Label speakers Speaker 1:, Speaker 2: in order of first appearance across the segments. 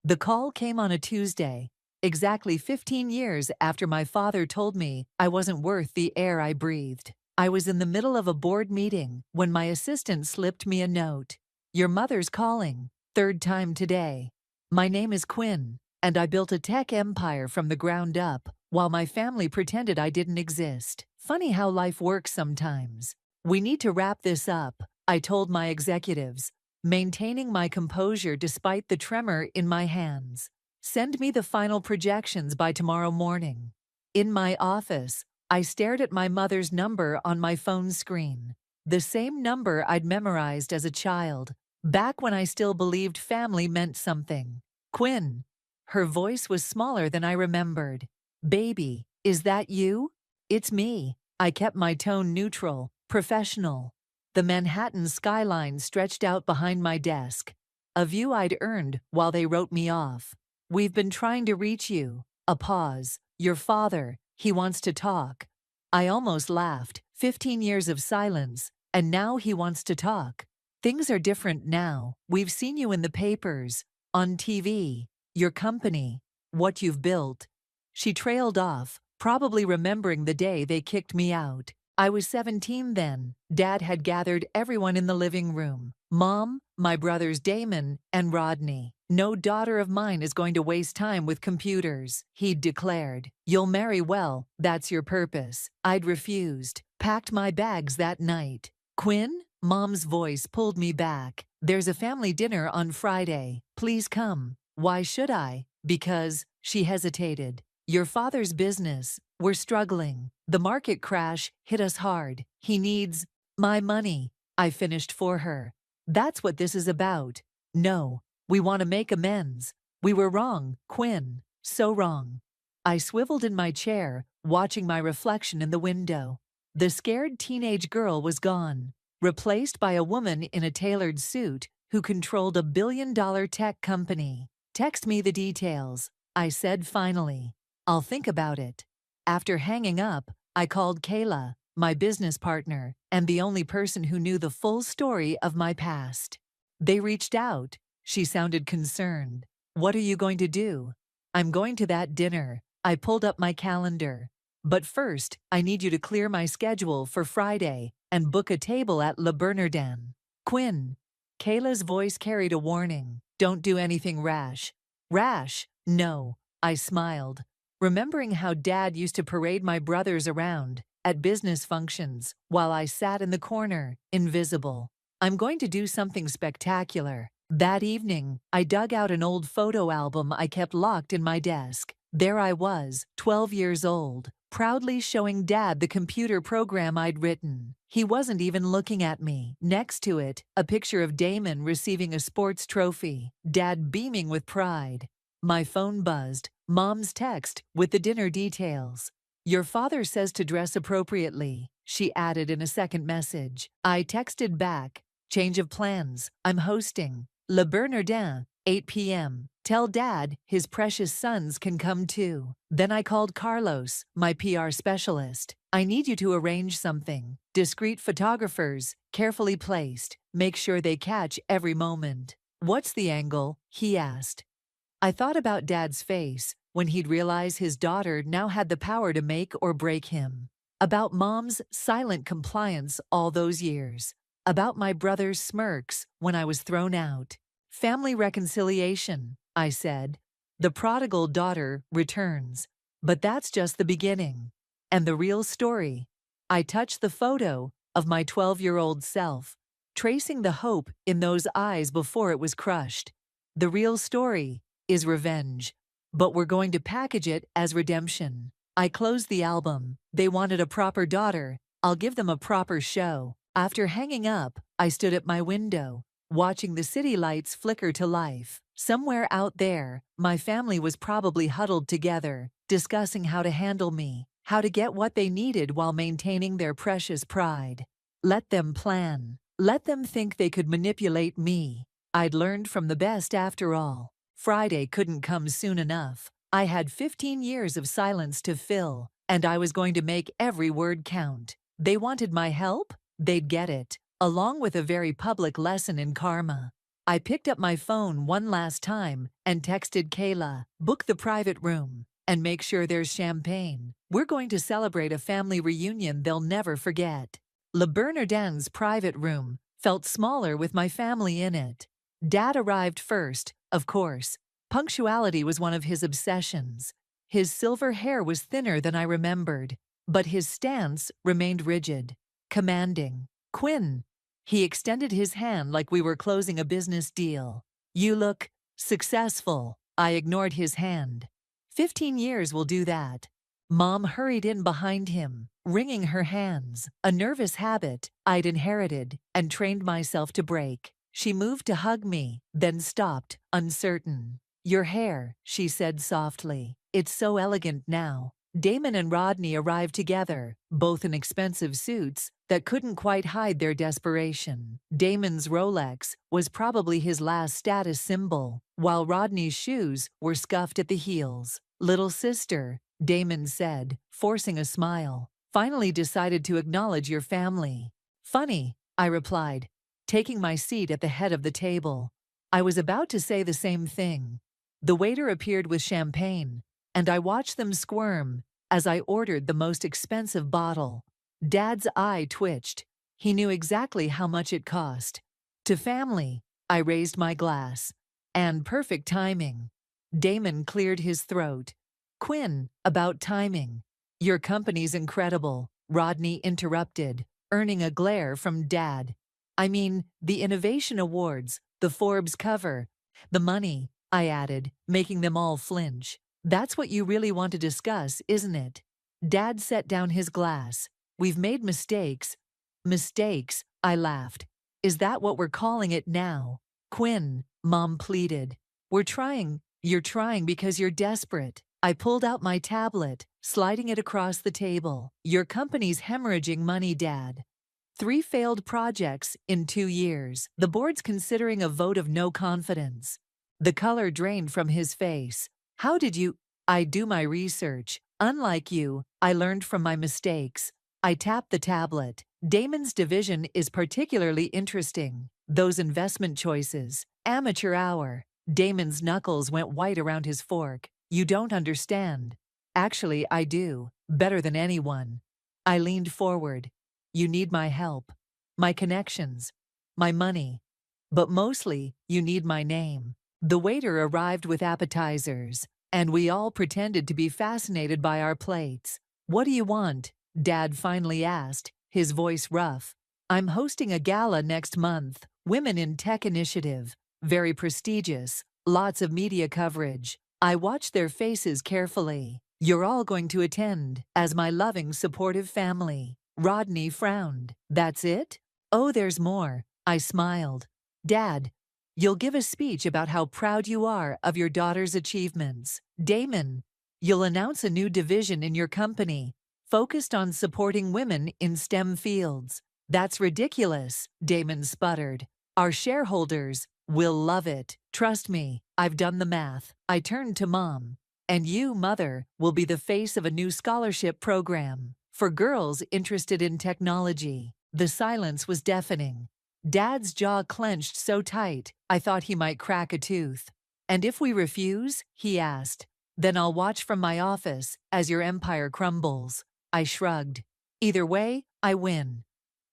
Speaker 1: The call came on a Tuesday, exactly 15 years after my father told me I wasn't worth the air I breathed. I was in the middle of a board meeting when my assistant slipped me a note. "Your mother's calling, third time today. My name is Quinn, and I built a tech empire from the ground up while my family pretended I didn't exist. Funny how life works sometimes. We need to wrap this up," I told my executives, maintaining my composure despite the tremor in my hands. "Send me the final projections by tomorrow morning." In my office, I stared at my mother's number on my phone screen. The same number I'd memorized as a child, back when I still believed family meant something. "Quinn." Her voice was smaller than I remembered. "Baby, is that you?" "It's me." I kept my tone neutral, professional. The Manhattan skyline stretched out behind my desk, a view I'd earned while they wrote me off. "We've been trying to reach you." A pause. "Your father, he wants to talk." I almost laughed. 15 years of silence, and now he wants to talk. "Things are different now. We've seen you in the papers, on TV, your company, what you've built." She trailed off, probably remembering the day they kicked me out. I was 17 then. Dad had gathered everyone in the living room. Mom, my brothers Damon and Rodney. "No daughter of mine is going to waste time with computers," he'd declared. "You'll marry well, that's your purpose." I'd refused. Packed my bags that night. "Quinn?" Mom's voice pulled me back. "There's a family dinner on Friday. Please come." "Why should I?" "Because," she hesitated, "your father's business. We're struggling. The market crash hit us hard. He needs my money." I finished for her. "That's what this is about." "No, we want to make amends. We were wrong, Quinn. So wrong." I swiveled in my chair, watching my reflection in the window. The scared teenage girl was gone, replaced by a woman in a tailored suit who controlled $1 billion tech company. "Text me the details," I said finally. "I'll think about it." After hanging up, I called Kayla, my business partner, and the only person who knew the full story of my past. "They reached out." She sounded concerned. "What are you going to do?" "I'm going to that dinner." I pulled up my calendar. "But first, I need you to clear my schedule for Friday and book a table at Le Bernardin." "Quinn." Kayla's voice carried a warning. "Don't do anything rash." "Rash? No." I smiled, remembering how Dad used to parade my brothers around at business functions while I sat in the corner, invisible. "I'm going to do something spectacular." That evening, I dug out an old photo album I kept locked in my desk. There I was, 12 years old, proudly showing Dad the computer program I'd written. He wasn't even looking at me. Next to it, a picture of Damon receiving a sports trophy, Dad beaming with pride. My phone buzzed. Mom's text with the dinner details. "Your father says to dress appropriately," she added in a second message. I texted back, "Change of plans. I'm hosting. Le Bernardin, 8 p.m. Tell Dad his precious sons can come too." Then I called Carlos, my PR specialist. "I need you to arrange something. Discreet photographers, carefully placed. Make sure they catch every moment." "What's the angle?" he asked. I thought about Dad's face when he'd realize his daughter now had the power to make or break him. About Mom's silent compliance all those years. About my brother's smirks when I was thrown out. "Family reconciliation," I said. "The prodigal daughter returns. But that's just the beginning. And the real story." I touched the photo of my 12-year-old self, tracing the hope in those eyes before it was crushed. "The real story is revenge, but we're going to package it as redemption." I closed the album. They wanted a proper daughter. I'll give them a proper show. After hanging up, I stood at my window, watching the city lights flicker to life. Somewhere out there, my family was probably huddled together, discussing how to handle me, how to get what they needed while maintaining their precious pride. Let them plan. Let them think they could manipulate me. I'd learned from the best after all. Friday couldn't come soon enough. I had 15 years of silence to fill, and I was going to make every word count. They wanted my help? They'd get it, along with a very public lesson in karma. I picked up my phone one last time and texted Kayla, book the private room and make sure there's champagne. We're going to celebrate a family reunion they'll never forget. Le Bernardin's private room felt smaller with my family in it. Dad arrived first, of course. Punctuality was one of his obsessions. His silver hair was thinner than I remembered, but his stance remained rigid, commanding. Quinn. He extended his hand like we were closing a business deal. You look successful. I ignored his hand. 15 years will do that. Mom hurried in behind him, wringing her hands, a nervous habit I'd inherited and trained myself to break. She moved to hug me, then stopped, uncertain. Your hair, she said softly. It's so elegant now. Damon and Rodney arrived together, both in expensive suits that couldn't quite hide their desperation. Damon's Rolex was probably his last status symbol, while Rodney's shoes were scuffed at the heels. Little sister, Damon said, forcing a smile, finally decided to acknowledge your family. Funny, I replied, taking my seat at the head of the table. I was about to say the same thing. The waiter appeared with champagne, and I watched them squirm as I ordered the most expensive bottle. Dad's eye twitched. He knew exactly how much it cost. To family, I raised my glass. And perfect timing. Damon cleared his throat. Quinn, about timing. Your company's incredible, Rodney interrupted, earning a glare from Dad. I mean, the innovation awards, the Forbes cover, the money, I added, making them all flinch. That's what you really want to discuss, isn't it? Dad set down his glass. We've made mistakes. Mistakes, I laughed. Is that what we're calling it now? Quinn, Mom pleaded. You're trying because you're desperate. I pulled out my tablet, sliding it across the table. Your company's hemorrhaging money, Dad. 3 failed projects in 2 years. The board's considering a vote of no confidence. The color drained from his face. How did you? I do my research. Unlike you, I learned from my mistakes. I tapped the tablet. Damon's division is particularly interesting. Those investment choices. Amateur hour. Damon's knuckles went white around his fork. You don't understand. Actually, I do. Better than anyone. I leaned forward. You need my help. My connections. My money. But mostly, you need my name. The waiter arrived with appetizers, and we all pretended to be fascinated by our plates. What do you want? Dad finally asked, his voice rough. I'm hosting a gala next month, Women in Tech Initiative. Very prestigious, lots of media coverage. I watched their faces carefully. You're all going to attend, as my loving, supportive family. Rodney frowned. That's it? Oh, there's more. I smiled. Dad, you'll give a speech about how proud you are of your daughter's achievements. Damon, you'll announce a new division in your company, focused on supporting women in STEM fields. That's ridiculous, Damon sputtered. Our shareholders will love it. Trust me, I've done the math. I turned to Mom. And you, Mother, will be the face of a new scholarship program for girls interested in technology. The silence was deafening. Dad's jaw clenched so tight, I thought he might crack a tooth. And if we refuse, he asked, then I'll watch from my office as your empire crumbles. I shrugged. Either way, I win.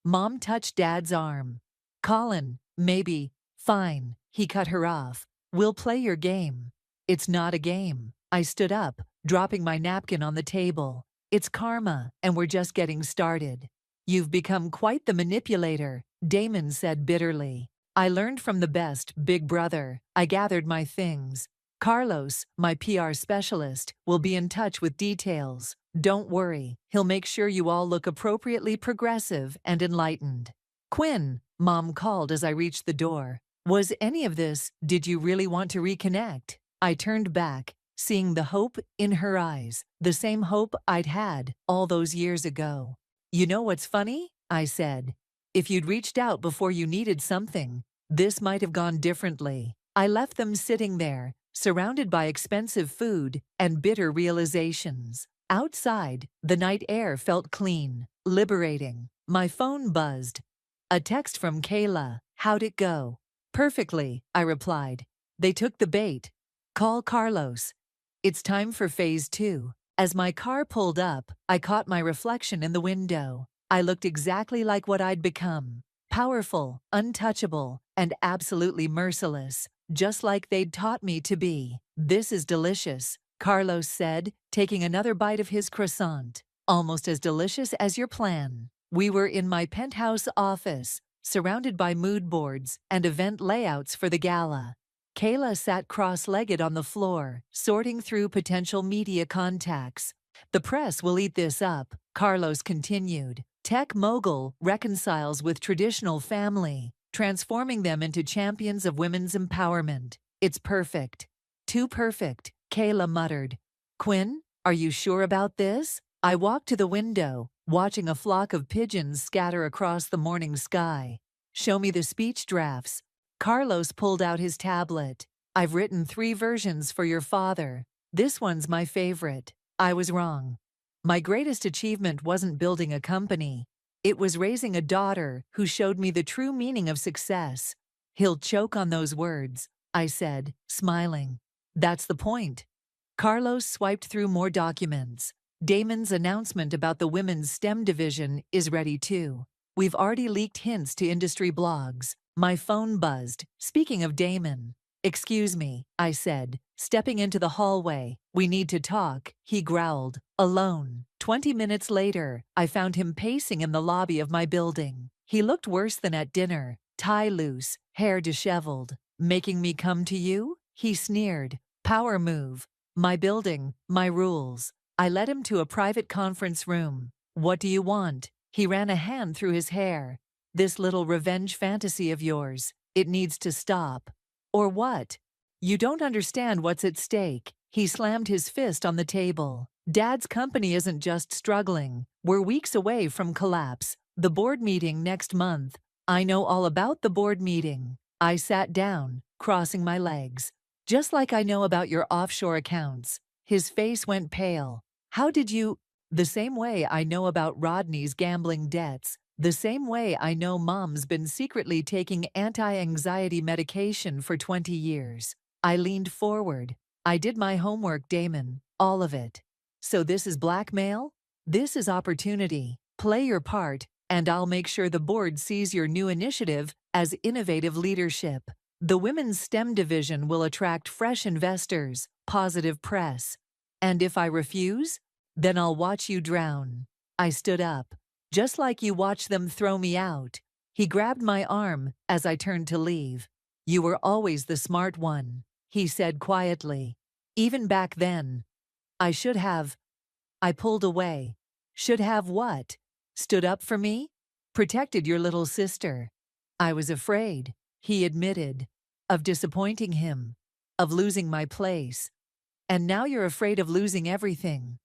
Speaker 1: Mom touched Dad's arm. Colin, maybe. Fine, he cut her off. We'll play your game. It's not a game. I stood up, dropping my napkin on the table. It's karma, and we're just getting started. You've become quite the manipulator, Damon said bitterly. I learned from the best, big brother. I gathered my things. Carlos, my PR specialist, will be in touch with details. Don't worry, he'll make sure you all look appropriately progressive and enlightened. Quinn, Mom called as I reached the door. Was any of this, did you really want to reconnect? I turned back, seeing the hope in her eyes, the same hope I'd had all those years ago. You know what's funny? I said. If you'd reached out before you needed something, this might have gone differently. I left them sitting there, surrounded by expensive food and bitter realizations. Outside, the night air felt clean, liberating. My phone buzzed. A text from Kayla. How'd it go? Perfectly, I replied. They took the bait. Call Carlos. It's time for phase two. As my car pulled up, I caught my reflection in the window. I looked exactly like what I'd become. Powerful, untouchable, and absolutely merciless, just like they'd taught me to be. This is delicious, Carlos said, taking another bite of his croissant. Almost as delicious as your plan. We were in my penthouse office, surrounded by mood boards and event layouts for the gala. Kayla sat cross-legged on the floor, sorting through potential media contacts. The press will eat this up, Carlos continued. Tech mogul reconciles with traditional family, transforming them into champions of women's empowerment. It's perfect. Too perfect, Kayla muttered. Quinn, are you sure about this? I walked to the window, watching a flock of pigeons scatter across the morning sky. Show me the speech drafts. Carlos pulled out his tablet. I've written 3 versions for your father. This one's my favorite. I was wrong. My greatest achievement wasn't building a company. It was raising a daughter who showed me the true meaning of success. He'll choke on those words, I said, smiling. That's the point. Carlos swiped through more documents. Damon's announcement about the women's STEM division is ready too. We've already leaked hints to industry blogs. My phone buzzed. Speaking of Damon. Excuse me, I said, stepping into the hallway. We need to talk, he growled. Alone. 20 minutes later, I found him pacing in the lobby of my building. He looked worse than at dinner, tie loose, hair disheveled. Making me come to you? He sneered. Power move. My building, my rules. I led him to a private conference room. What do you want? He ran a hand through his hair. This little revenge fantasy of yours. It needs to stop. Or what? You don't understand what's at stake. He slammed his fist on the table. Dad's company isn't just struggling. We're weeks away from collapse. The board meeting next month. I know all about the board meeting. I sat down, crossing my legs. Just like I know about your offshore accounts. His face went pale. How did you? The same way I know about Rodney's gambling debts. The same way I know Mom's been secretly taking anti-anxiety medication for 20 years. I leaned forward. I did my homework, Damon. All of it. So this is blackmail? This is opportunity. Play your part, and I'll make sure the board sees your new initiative as innovative leadership. The women's STEM division will attract fresh investors, positive press. And if I refuse, then I'll watch you drown. I stood up. Just like you watch them throw me out. He grabbed my arm as I turned to leave. You were always the smart one, he said quietly. Even back then. I should have. I pulled away. Should have what? Stood up for me? Protected your little sister. I was afraid, he admitted, of disappointing him, of losing my place. And now you're afraid of losing everything.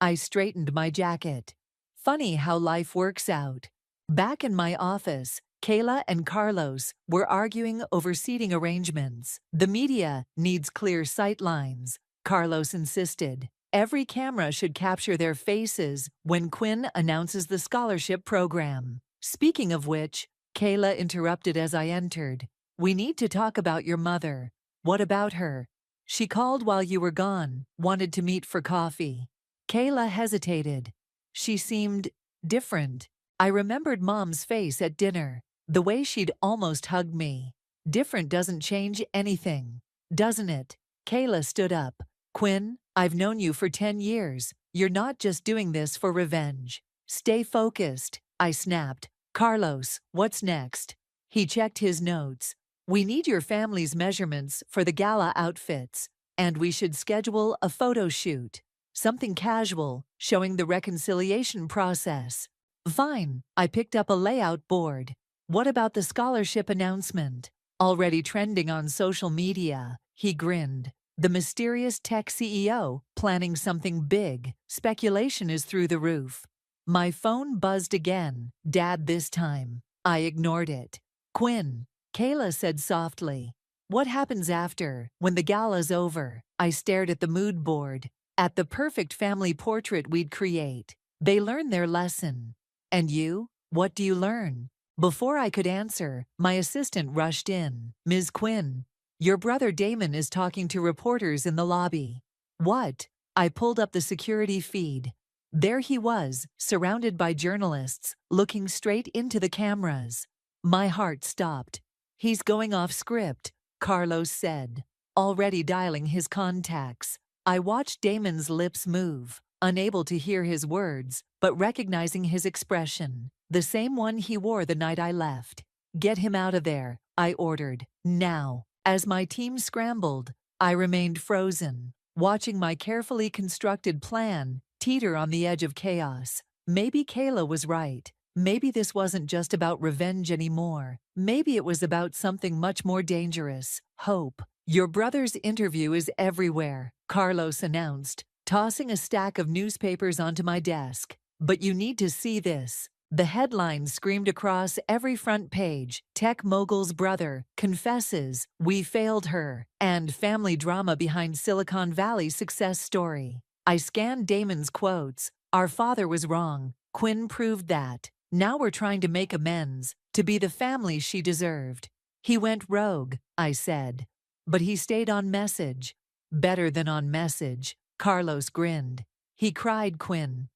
Speaker 1: I straightened my jacket. Funny how life works out. Back in my office, Kayla and Carlos were arguing over seating arrangements. The media needs clear sight lines, Carlos insisted. Every camera should capture their faces when Quinn announces the scholarship program. Speaking of which, Kayla interrupted as I entered. We need to talk about your mother. What about her? She called while you were gone, wanted to meet for coffee. Kayla hesitated. She seemed different. I remembered Mom's face at dinner, the way she'd almost hugged me. Different doesn't change anything, doesn't it? Kayla stood up. Quinn, I've known you for 10 years. You're not just doing this for revenge. Stay focused, I snapped. Carlos, what's next? He checked his notes. We need your family's measurements for the gala outfits, and we should schedule a photo shoot. Something casual, showing the reconciliation process. Fine, I picked up a layout board. What about the scholarship announcement? Already trending on social media, he grinned. The mysterious tech CEO planning something big. Speculation is through the roof. My phone buzzed again, Dad this time. I ignored it. Quinn, Kayla said softly. What happens after, when the gala's over? I stared at the mood board. At the perfect family portrait we'd create. They learn their lesson. And you? What do you learn? Before I could answer, my assistant rushed in. Ms. Quinn, your brother Damon is talking to reporters in the lobby. What? I pulled up the security feed. There he was, surrounded by journalists, looking straight into the cameras. My heart stopped. He's going off script, Carlos said, already dialing his contacts. I watched Damon's lips move, unable to hear his words, but recognizing his expression, the same one he wore the night I left. Get him out of there, I ordered, now. As my team scrambled, I remained frozen, watching my carefully constructed plan teeter on the edge of chaos. Maybe Kayla was right. Maybe this wasn't just about revenge anymore. Maybe it was about something much more dangerous, hope. Your brother's interview is everywhere, Carlos announced, tossing a stack of newspapers onto my desk. But you need to see this. The headline screamed across every front page: Tech mogul's brother confesses, we failed her, and family drama behind Silicon Valley's success story. I scanned Damon's quotes. Our father was wrong. Quinn proved that. Now we're trying to make amends, to be the family she deserved. He went rogue, I said. But he stayed on message. Better than on message, Carlos grinned. He cried, Quinn.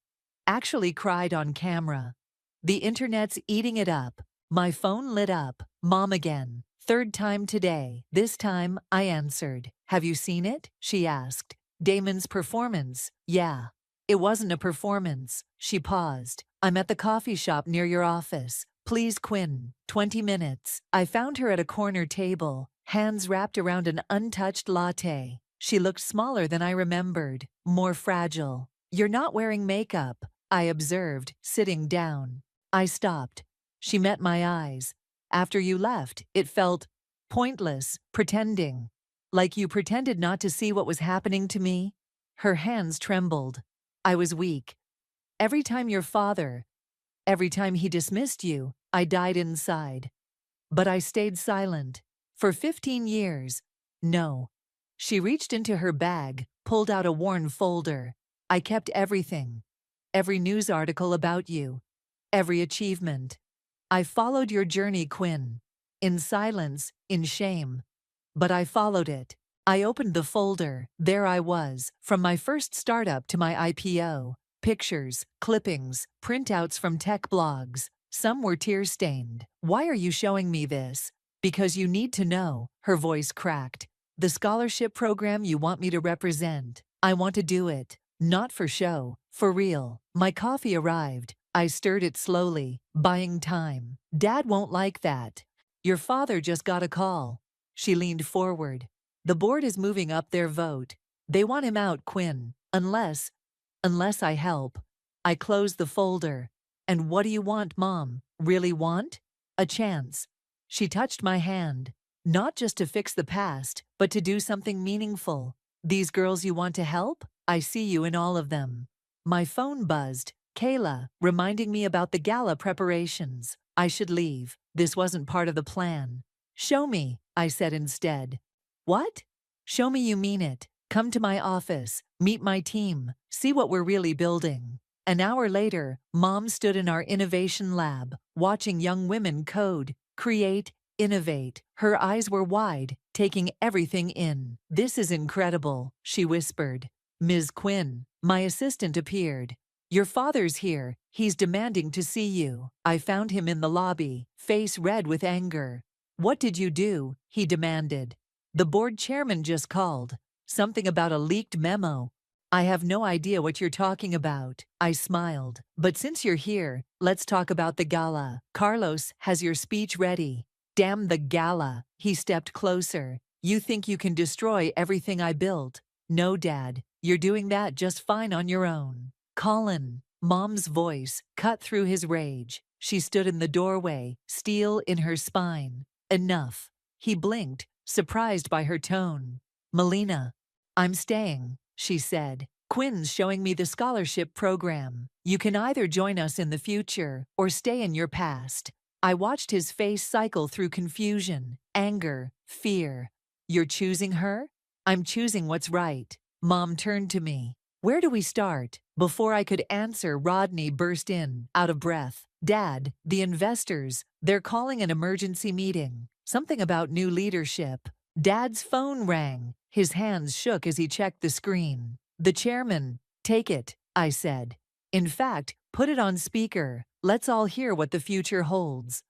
Speaker 1: Actually cried on camera. The internet's eating it up. My phone lit up. Mom again. Third time today. This time, I answered. Have you seen it? She asked. Damon's performance. Yeah. It wasn't a performance. She paused. I'm at the coffee shop near your office. Please, Quinn. 20 minutes. I found her at a corner table, hands wrapped around an untouched latte. She looked smaller than I remembered, more fragile. You're not wearing makeup, I observed, sitting down. I stopped. She met my eyes. After you left, it felt pointless, pretending. Like you pretended not to see what was happening to me. Her hands trembled. I was weak. Every time he dismissed you, I died inside. But I stayed silent. For 15 years. No. She reached into her bag, pulled out a worn folder. I kept everything. Every news article about you. Every achievement. I followed your journey, Quinn. In silence, in shame. But I followed it. I opened the folder. There I was, from my first startup to my IPO. Pictures, clippings, printouts from tech blogs. Some were tear-stained. Why are you showing me this? Because you need to know, her voice cracked. The scholarship program you want me to represent. I want to do it. Not for show, for real. My coffee arrived. I stirred it slowly, buying time. Dad won't like that. Your father just got a call. She leaned forward. The board is moving up their vote. They want him out, Quinn. Unless I help. I closed the folder. And what do you want, Mom? Really want? A chance. She touched my hand. Not just to fix the past, but to do something meaningful. These girls you want to help? I see you in all of them. My phone buzzed. Kayla, reminding me about the gala preparations. I should leave. This wasn't part of the plan. Show me, I said instead. What? Show me you mean it. Come to my office, meet my team, see what we're really building. An hour later, Mom stood in our innovation lab, watching young women code, create, innovate. Her eyes were wide, taking everything in. This is incredible, she whispered. Ms. Quinn, my assistant, appeared. Your father's here. He's demanding to see you. I found him in the lobby, face red with anger. What did you do? He demanded. The board chairman just called. Something about a leaked memo. I have no idea what you're talking about. I smiled. But since you're here, let's talk about the gala. Carlos has your speech ready. Damn the gala. He stepped closer. You think you can destroy everything I built? No, Dad. You're doing that just fine on your own. Colin. Mom's voice cut through his rage. She stood in the doorway, steel in her spine. Enough. He blinked, surprised by her tone. Melina. I'm staying, she said. Quinn's showing me the scholarship program. You can either join us in the future or stay in your past. I watched his face cycle through confusion, anger, fear. You're choosing her? I'm choosing what's right. Mom turned to me. Where do we start? Before I could answer, Rodney burst in, out of breath. Dad, the investors, they're calling an emergency meeting. Something about new leadership. Dad's phone rang. His hands shook as he checked the screen. The chairman, take it, I said. In fact, put it on speaker. Let's all hear what the future holds.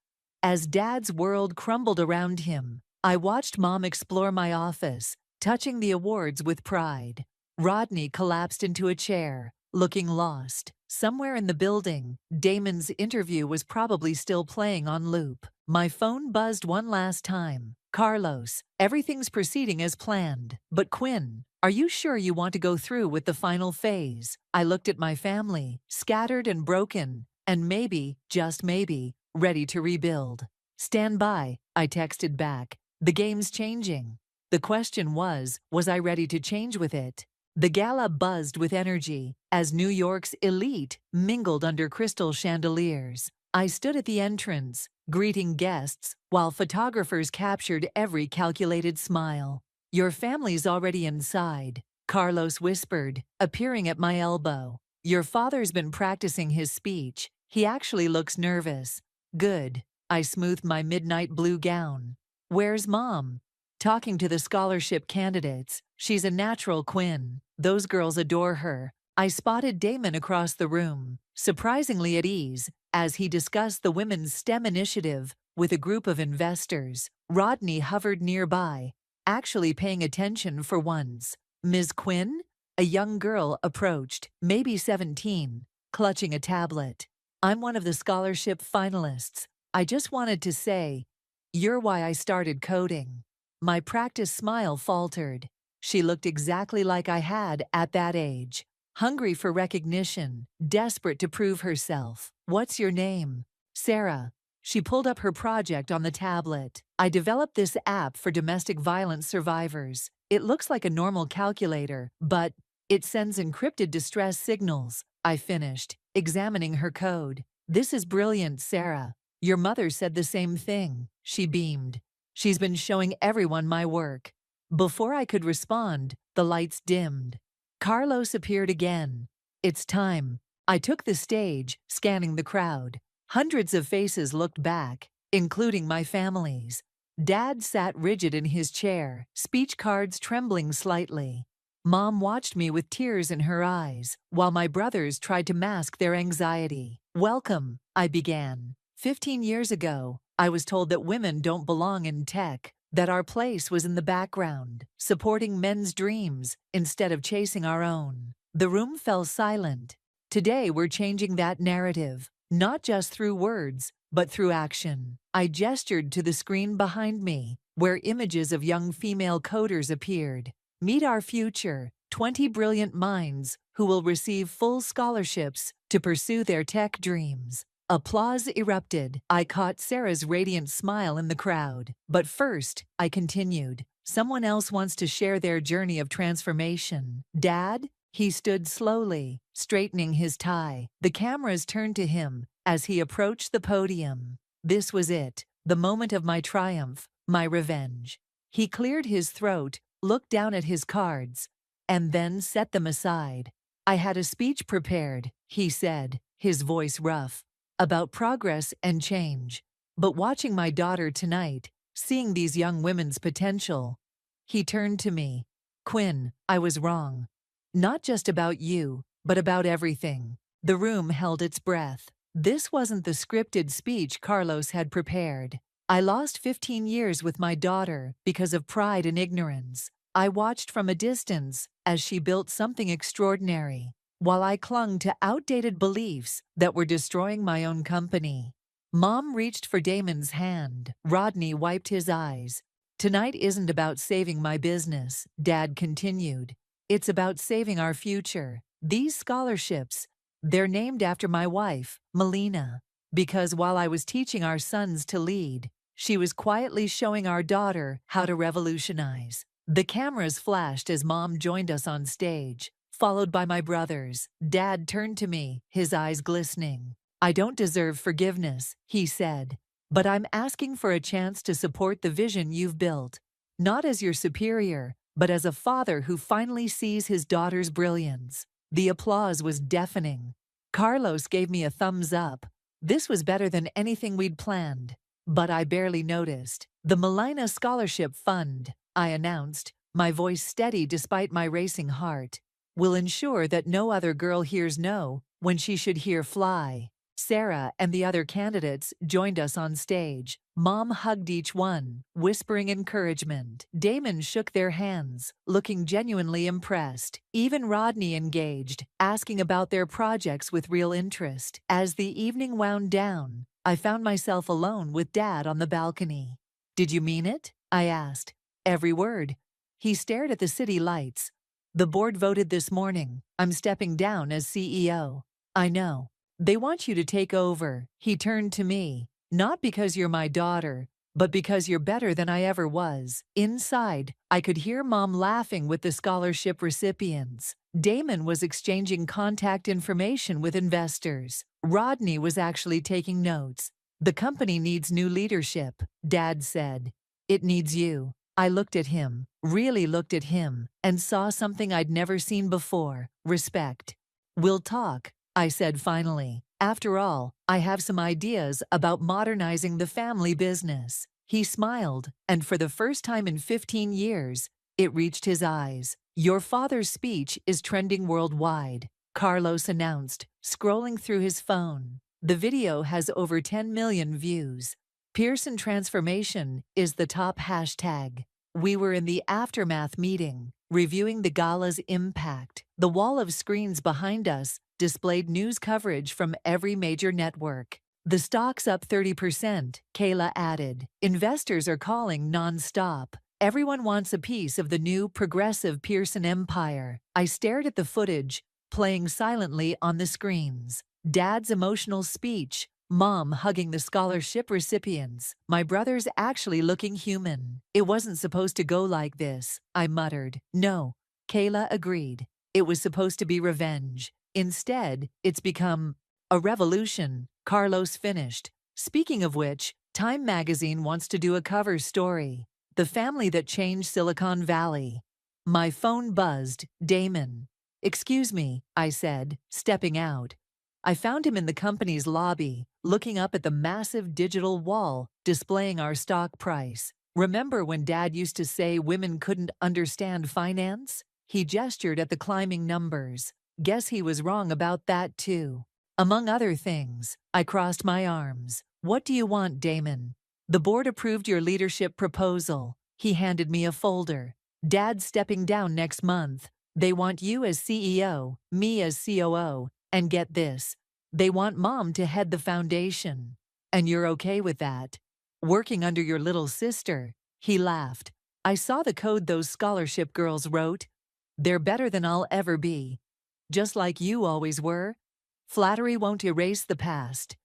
Speaker 1: As Dad's world crumbled around him, I watched Mom explore my office, touching the awards with pride. Rodney collapsed into a chair, looking lost. Somewhere in the building, Damon's interview was probably still playing on loop. My phone buzzed one last time. Carlos, everything's proceeding as planned. But Quinn, are you sure you want to go through with the final phase? I looked at my family, scattered and broken, and maybe, just maybe, ready to rebuild. Stand by, I texted back. The game's changing. The question was I ready to change with it? The gala buzzed with energy as New York's elite mingled under crystal chandeliers. I stood at the entrance, greeting guests, while photographers captured every calculated smile. Your family's already inside, Carlos whispered, appearing at my elbow. Your father's been practicing his speech. He actually looks nervous. Good. I smoothed my midnight blue gown. Where's Mom? Talking to the scholarship candidates. She's a natural, Quinn. Those girls adore her. I spotted Damon across the room, surprisingly at ease, as he discussed the Women's STEM initiative with a group of investors. Rodney hovered nearby, actually paying attention for once. Ms. Quinn? A young girl approached, maybe 17, clutching a tablet. I'm one of the scholarship finalists. I just wanted to say, you're why I started coding. My practice smile faltered. She looked exactly like I had at that age. Hungry for recognition, desperate to prove herself. What's your name? Sarah. She pulled up her project on the tablet. I developed this app for domestic violence survivors. It looks like a normal calculator, but it sends encrypted distress signals. I finished, examining her code. This is brilliant, Sarah. Your mother said the same thing. She beamed. She's been showing everyone my work. Before I could respond, the lights dimmed. Carlos appeared again. It's time. I took the stage, scanning the crowd. Hundreds of faces looked back, including my family's. Dad sat rigid in his chair, speech cards trembling slightly. Mom watched me with tears in her eyes, while my brothers tried to mask their anxiety. Welcome, I began. 15 years ago, I was told that women don't belong in tech, that our place was in the background, supporting men's dreams instead of chasing our own. The room fell silent. Today we're changing that narrative, not just through words, but through action. I gestured to the screen behind me, where images of young female coders appeared. Meet our future, 20 brilliant minds who will receive full scholarships to pursue their tech dreams. Applause erupted. I caught Sarah's radiant smile in the crowd. But first, I continued. Someone else wants to share their journey of transformation. Dad? He stood slowly, straightening his tie. The cameras turned to him as he approached the podium. This was it, the moment of my triumph, my revenge. He cleared his throat, looked down at his cards, and then set them aside. I had a speech prepared, he said, his voice rough, about progress and change. But watching my daughter tonight, seeing these young women's potential, he turned to me. Quinn, I was wrong. Not just about you, but about everything. The room held its breath. This wasn't the scripted speech Carlos had prepared. I lost 15 years with my daughter because of pride and ignorance. I watched from a distance as she built something extraordinary, while I clung to outdated beliefs that were destroying my own company. Mom reached for Damon's hand. Rodney wiped his eyes. Tonight isn't about saving my business, Dad continued. It's about saving our future. These scholarships, they're named after my wife, Melina, because while I was teaching our sons to lead, she was quietly showing our daughter how to revolutionize. The cameras flashed as Mom joined us on stage, followed by my brothers. Dad turned to me, his eyes glistening. I don't deserve forgiveness, he said, but I'm asking for a chance to support the vision you've built, not as your superior, but as a father who finally sees his daughter's brilliance. The applause was deafening. Carlos gave me a thumbs up. This was better than anything we'd planned. But I barely noticed. "The Melina Scholarship Fund," I announced, my voice steady despite my racing heart, "will ensure that no other girl hears no when she should hear fly." Sarah and the other candidates joined us on stage. Mom hugged each one, whispering encouragement. Damon shook their hands, looking genuinely impressed. Even Rodney engaged, asking about their projects with real interest. As the evening wound down, I found myself alone with Dad on the balcony. "Did you mean it?" I asked. "Every word." He stared at the city lights. "The board voted this morning. I'm stepping down as CEO. I know. They want you to take over." He turned to me. "Not because you're my daughter, but because you're better than I ever was." Inside, I could hear Mom laughing with the scholarship recipients. Damon was exchanging contact information with investors. Rodney was actually taking notes. "The company needs new leadership," Dad said. "It needs you." I looked at him, really looked at him, and saw something I'd never seen before: respect. "We'll talk," I said finally. "After all, I have some ideas about modernizing the family business." He smiled, and for the first time in 15 years, it reached his eyes. "Your father's speech is trending worldwide," Carlos announced, scrolling through his phone. "The video has over 10 million views. Pearson Transformation is the top hashtag." We were in the aftermath meeting, reviewing the gala's impact. The wall of screens behind us displayed news coverage from every major network. "The stock's up 30%, Kayla added. "Investors are calling non-stop. Everyone wants a piece of the new progressive Pearson empire." I stared at the footage, playing silently on the screens. Dad's emotional speech, Mom hugging the scholarship recipients, my brothers actually looking human. "It wasn't supposed to go like this," I muttered. "No," Kayla agreed. "It was supposed to be revenge. Instead, it's become a revolution," Carlos finished. "Speaking of which, Time magazine wants to do a cover story. The family that changed Silicon Valley." My phone buzzed. "Damon." "Excuse me," I said, stepping out. I found him in the company's lobby, looking up at the massive digital wall displaying our stock price. "Remember when Dad used to say women couldn't understand finance?" He gestured at the climbing numbers. Guess he was wrong about that too. Among other things, I crossed my arms. "What do you want, Damon?" "The board approved your leadership proposal." He handed me a folder. "Dad's stepping down next month. They want you as CEO, me as COO, and get this, they want Mom to head the foundation. And you're okay with that? Working under your little sister." He laughed. "I saw the code those scholarship girls wrote. They're better than I'll ever be. Just like you always were. Flattery won't erase the past."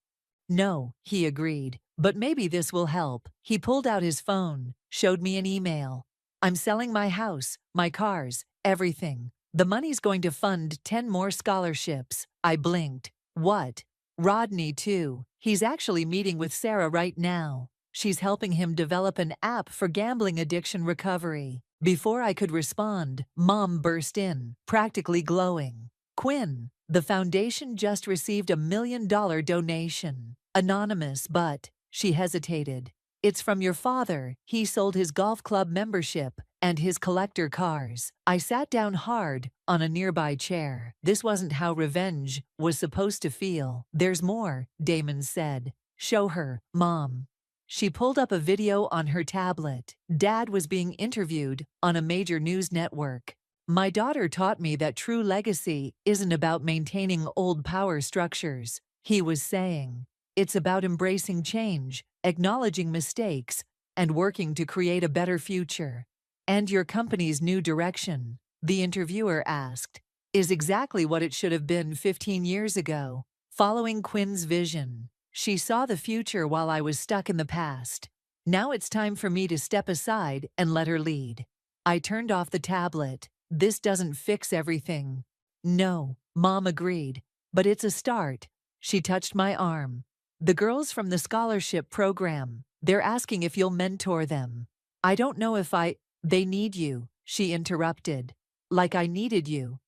Speaker 1: "No," he agreed, "but maybe this will help." He pulled out his phone, showed me an email. "I'm selling my house, my cars, everything. The money's going to fund 10 more scholarships." I blinked. "What?" "Rodney, too. He's actually meeting with Sarah right now. She's helping him develop an app for gambling addiction recovery." Before I could respond, Mom burst in, practically glowing. "Quinn, the foundation just received $1 million donation. Anonymous, but," she hesitated, "it's from your father. He sold his golf club membership and his collector cars." I sat down hard on a nearby chair. This wasn't how revenge was supposed to feel. "There's more," Damon said. "Show her, Mom." She pulled up a video on her tablet. Dad was being interviewed on a major news network. "My daughter taught me that true legacy isn't about maintaining old power structures," he was saying. "It's about embracing change, acknowledging mistakes, and working to create a better future." "And your company's new direction," the interviewer asked, "is exactly what it should have been 15 years ago. Following Quinn's vision. She saw the future while I was stuck in the past. Now it's time for me to step aside and let her lead." I turned off the tablet. "This doesn't fix everything." "No," Mom agreed, "but it's a start." She touched my arm. "The girls from the scholarship program, they're asking if you'll mentor them." "I don't know if I—" "They need you," she interrupted. "Like I needed you."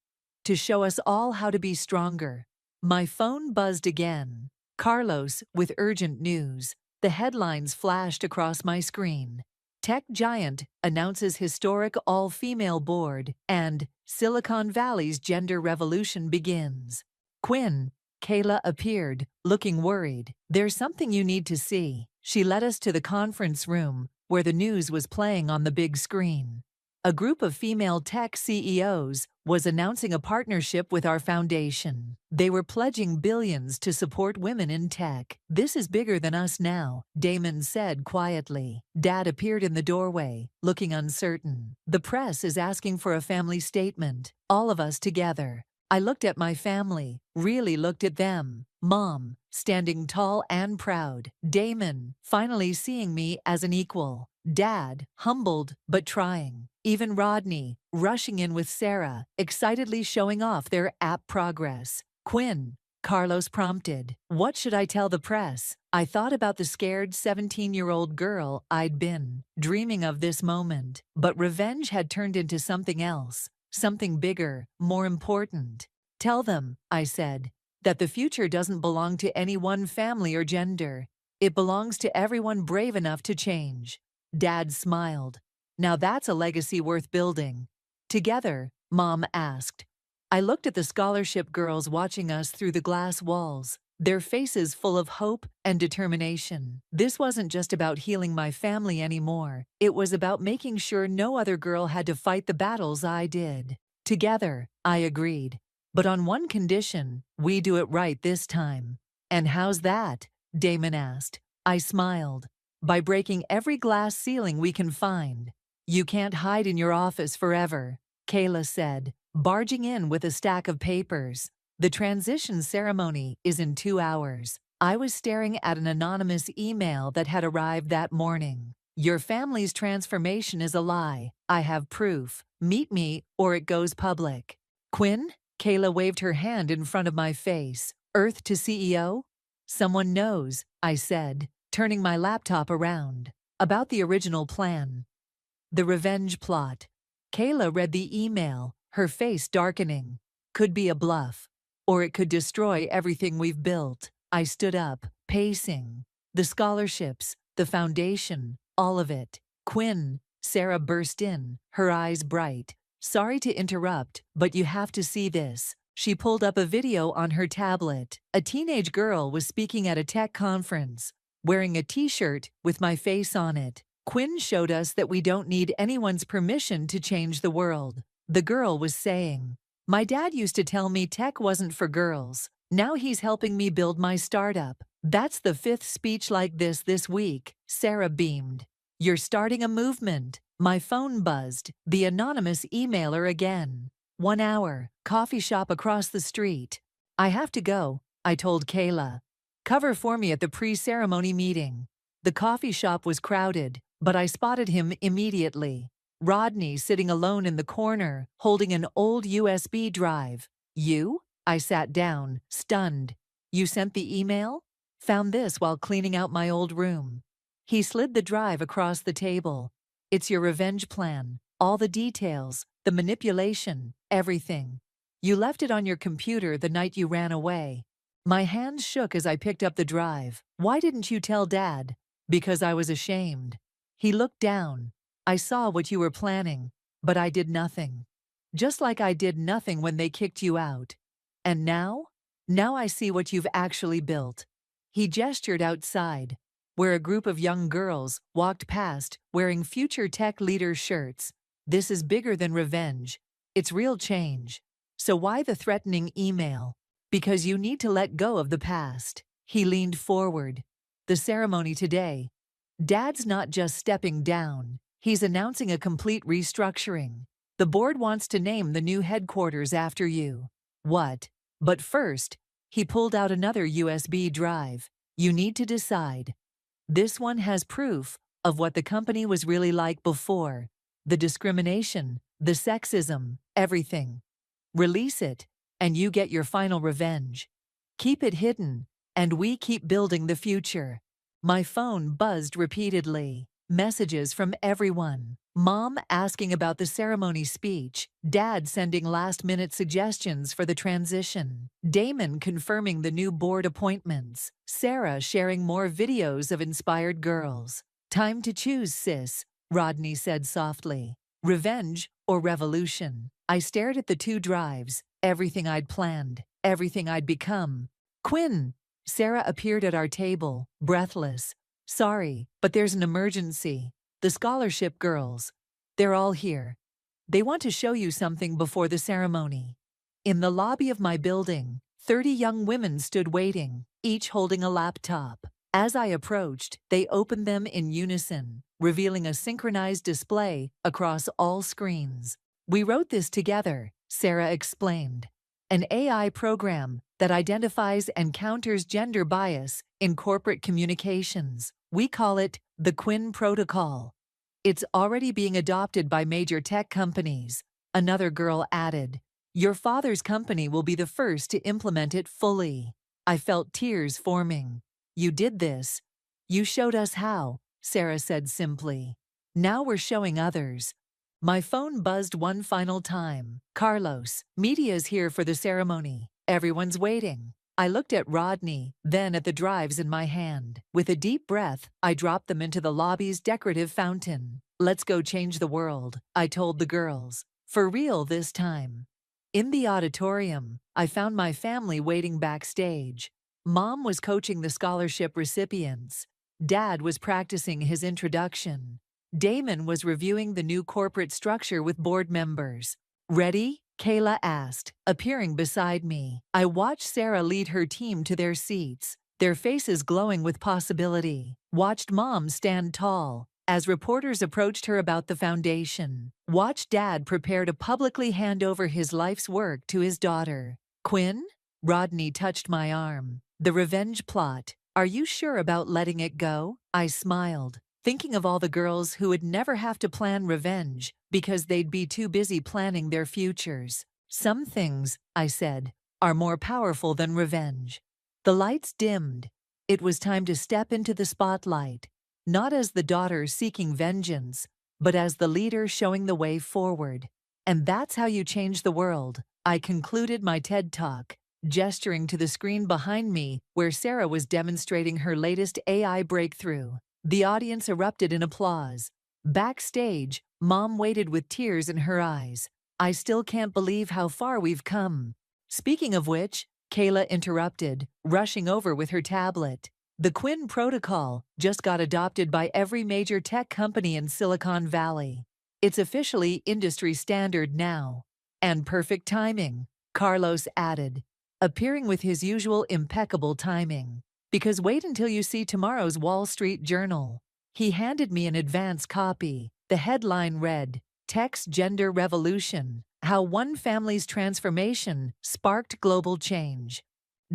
Speaker 1: to show us all how to be stronger. My phone buzzed again. Carlos, with urgent news. The headlines flashed across my screen. Tech giant announces historic all-female board, and Silicon Valley's gender revolution begins. Quinn, Kayla appeared, looking worried. There's something you need to see. She led us to the conference room, where the news was playing on the big screen. A group of female tech CEOs was announcing a partnership with our foundation. They were pledging billions to support women in tech. "This is bigger than us now," Damon said quietly. Dad appeared in the doorway, looking uncertain. "The press is asking for a family statement. All of us together." I looked at my family, really looked at them. Mom, standing tall and proud. Damon, finally seeing me as an equal. Dad, humbled but trying. Even Rodney, rushing in with Sarah, excitedly showing off their app progress. "Quinn," Carlos prompted. "What should I tell the press?" I thought about the scared 17-year-old girl I'd been, dreaming of this moment. But revenge had turned into something else. Something bigger, more important. "Tell them," I said, "that the future doesn't belong to any one family or gender. It belongs to everyone brave enough to change." Dad smiled. "Now that's a legacy worth building." "Together?" Mom asked. I looked at the scholarship girls watching us through the glass walls, their faces full of hope and determination. This wasn't just about healing my family anymore. It was about making sure no other girl had to fight the battles I did. "Together," I agreed. "But on one condition, we do it right this time." "And how's that?" Damon asked. I smiled. "By breaking every glass ceiling we can find." "You can't hide in your office forever," Kayla said, barging in with a stack of papers. "The transition ceremony is in 2 hours." I was staring at an anonymous email that had arrived that morning. "Your family's transformation is a lie. I have proof. Meet me or it goes public." "Quinn?" Kayla waved her hand in front of my face. "Earth to CEO?" "Someone knows," I said, turning my laptop around. "About the original plan. The revenge plot." Kayla read the email, her face darkening. "Could be a bluff. Or it could destroy everything we've built." I stood up, pacing. "The scholarships, the foundation, all of it." "Quinn," Sarah burst in, her eyes bright. "Sorry to interrupt, but you have to see this." She pulled up a video on her tablet. A teenage girl was speaking at a tech conference, wearing a t-shirt with my face on it. "Quinn showed us that we don't need anyone's permission to change the world." The girl was saying, "My dad used to tell me tech wasn't for girls. Now he's helping me build my startup." "That's the 5th speech like this week," Sarah beamed. "You're starting a movement." My phone buzzed, the anonymous emailer again. 1 hour, coffee shop across the street. "I have to go," I told Kayla. "Cover for me at the pre-ceremony meeting." The coffee shop was crowded, but I spotted him immediately. Rodney sitting alone in the corner, holding an old USB drive. "You?" I sat down, stunned. "You sent the email?" "Found this while cleaning out my old room." He slid the drive across the table. "It's your revenge plan. All the details, the manipulation, everything. You left it on your computer the night you ran away." My hands shook as I picked up the drive. "Why didn't you tell Dad?" "Because I was ashamed." He looked down. "I saw what you were planning, but I did nothing. Just like I did nothing when they kicked you out. And now? Now I see what you've actually built." He gestured outside, where a group of young girls walked past wearing future tech leaders' shirts. "This is bigger than revenge. It's real change." "So why the threatening email?" "Because you need to let go of the past." He leaned forward. "The ceremony today. Dad's not just stepping down. He's announcing a complete restructuring. The board wants to name the new headquarters after you." "What?" "But first," he pulled out another USB drive. "You need to decide. This one has proof of what the company was really like before. The discrimination, the sexism, everything. Release it, and you get your final revenge. Keep it hidden, and we keep building the future." My phone buzzed repeatedly. Messages from everyone. Mom asking about the ceremony speech, Dad sending last-minute suggestions for the transition, Damon confirming the new board appointments, Sarah sharing more videos of inspired girls. "Time to choose, sis," Rodney said softly. "Revenge or revolution?" I stared at the two drives, everything I'd planned, everything I'd become. "Quinn!" Sarah appeared at our table, breathless. "Sorry, but there's an emergency. The scholarship girls. They're all here. They want to show you something before the ceremony." In the lobby of my building, 30 young women stood waiting, each holding a laptop. As I approached, they opened them in unison, revealing a synchronized display across all screens. "We wrote this together," Sarah explained. "An AI program that identifies and counters gender bias in corporate communications. We call it the Quinn Protocol. It's already being adopted by major tech companies," another girl added. "Your father's company will be the first to implement it fully." I felt tears forming. "You did this. You showed us how," Sarah said simply. "Now we're showing others." My phone buzzed one final time. "Carlos, media's here for the ceremony. Everyone's waiting." I looked at Rodney, then at the drives in my hand. With a deep breath, I dropped them into the lobby's decorative fountain. "Let's go change the world," I told the girls. For real this time. In the auditorium, I found my family waiting backstage. Mom was coaching the scholarship recipients. Dad was practicing his introduction. Damon was reviewing the new corporate structure with board members. "Ready?" Kayla asked, appearing beside me. I watched Sarah lead her team to their seats, their faces glowing with possibility. Watched Mom stand tall as reporters approached her about the foundation. Watched Dad prepare to publicly hand over his life's work to his daughter. "Quinn?" Rodney touched my arm. "The revenge plot. Are you sure about letting it go?" I smiled, thinking of all the girls who would never have to plan revenge because they'd be too busy planning their futures. "Some things," I said, "are more powerful than revenge." The lights dimmed. It was time to step into the spotlight, not as the daughter seeking vengeance, but as the leader showing the way forward. "And that's how you change the world," I concluded my TED Talk, gesturing to the screen behind me where Sarah was demonstrating her latest AI breakthrough. The audience erupted in applause. Backstage, Mom waited with tears in her eyes. "I still can't believe how far we've come." "Speaking of which," Kayla interrupted, rushing over with her tablet. "The Quinn Protocol just got adopted by every major tech company in Silicon Valley. It's officially industry standard now." "And perfect timing," Carlos added, appearing with his usual impeccable timing. "Because wait until you see tomorrow's Wall Street Journal." He handed me an advance copy. The headline read, "Tech's Gender Revolution: How One Family's Transformation Sparked Global Change."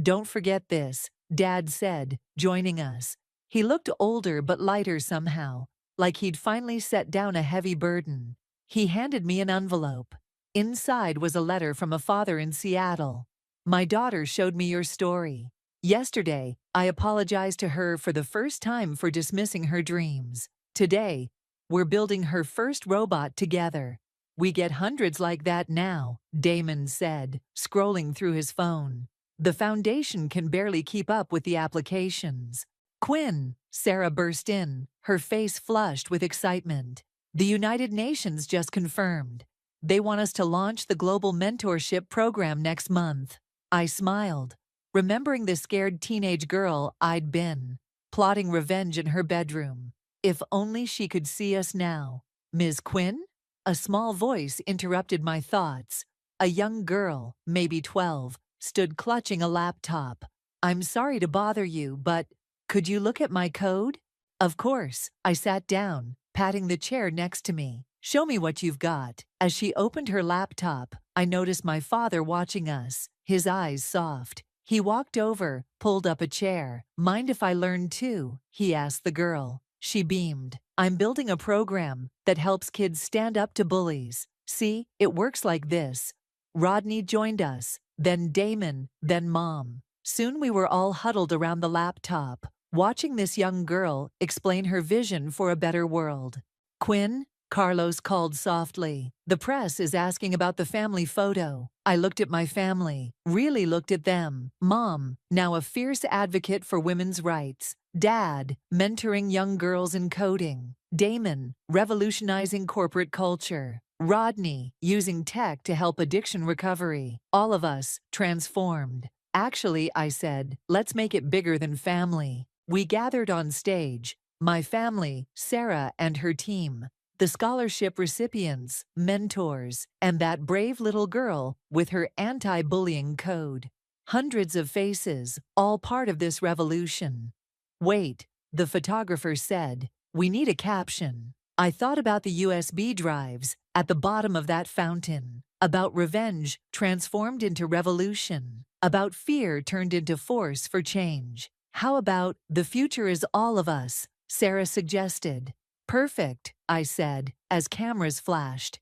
Speaker 1: "Don't forget this," Dad said, joining us. He looked older but lighter somehow, like he'd finally set down a heavy burden. He handed me an envelope. Inside was a letter from a father in Seattle. "My daughter showed me your story. Yesterday, I apologized to her for the first time for dismissing her dreams. Today, we're building her first robot together. We get hundreds like that now," Damon said, scrolling through his phone. "The foundation can barely keep up with the applications." "Quinn," Sarah burst in, her face flushed with excitement. "The United Nations just confirmed. They want us to launch the Global Mentorship Program next month." I smiled, remembering the scared teenage girl I'd been, plotting revenge in her bedroom. If only she could see us now. "Ms. Quinn?" A small voice interrupted my thoughts. A young girl, maybe 12, stood clutching a laptop. "I'm sorry to bother you, but could you look at my code?" "Of course." I sat down, patting the chair next to me. "Show me what you've got." As she opened her laptop, I noticed my father watching us, his eyes soft. He walked over, pulled up a chair. "Mind if I learn too?" he asked the girl. She beamed. "I'm building a program that helps kids stand up to bullies. See, it works like this." Rodney joined us, then Damon, then Mom. Soon we were all huddled around the laptop, watching this young girl explain her vision for a better world. "Quinn, Carlos called softly. The press is asking about the family photo. I looked at my family, really looked at them. Mom, now a fierce advocate for women's rights. Dad, mentoring young girls in coding. Damon, revolutionizing corporate culture. Rodney, using tech to help addiction recovery. All of us, transformed. Actually, I said, let's make it bigger than family. We gathered on stage. My family, Sarah and her team. The scholarship recipients, mentors, and that brave little girl with her anti-bullying code. Hundreds of faces, all part of this revolution. Wait, the photographer said, we need a caption. I thought about the USB drives at the bottom of that fountain, about revenge transformed into revolution, about fear turned into force for change. How about the future is all of us, Sarah suggested. Perfect, I said, as cameras flashed.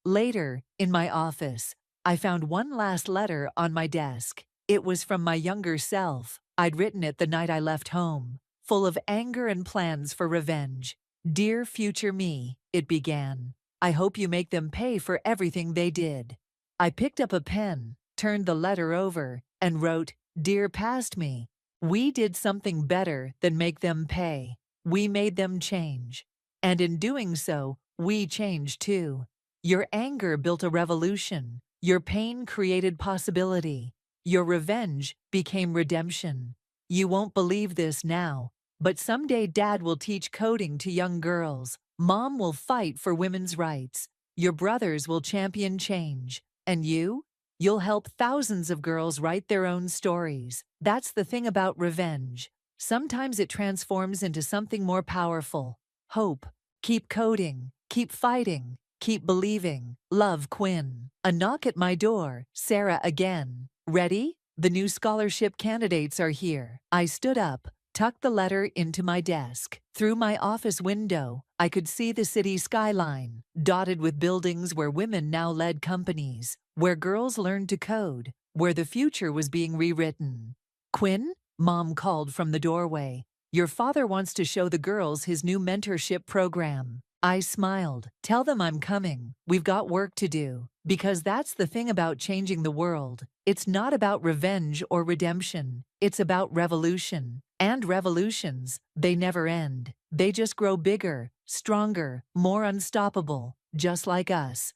Speaker 1: Later, in my office, I found one last letter on my desk. It was from my younger self. I'd written it the night I left home, full of anger and plans for revenge. Dear future me, it began. I hope you make them pay for everything they did. I picked up a pen, turned the letter over, and wrote, Dear past me, we did something better than make them pay. We made them change. And in doing so, we changed too. Your anger built a revolution. Your pain created possibility. Your revenge became redemption. You won't believe this now, but someday Dad will teach coding to young girls. Mom will fight for women's rights. Your brothers will champion change. And you? You'll help thousands of girls write their own stories. That's the thing about revenge. Sometimes it transforms into something more powerful. Hope. Keep coding. Keep fighting. Keep believing. Love, Quinn. A knock at my door. Sarah again. Ready? The new scholarship candidates are here. I stood up, tucked the letter into my desk. Through my office window, I could see the city skyline, dotted with buildings where women now led companies, where girls learned to code, where the future was being rewritten. Quinn? Mom called from the doorway. Your father wants to show the girls his new mentorship program. I smiled. Tell them I'm coming. We've got work to do. Because that's the thing about changing the world. It's not about revenge or redemption. It's about revolution. And revolutions, they never end. They just grow bigger, stronger, more unstoppable, just like us.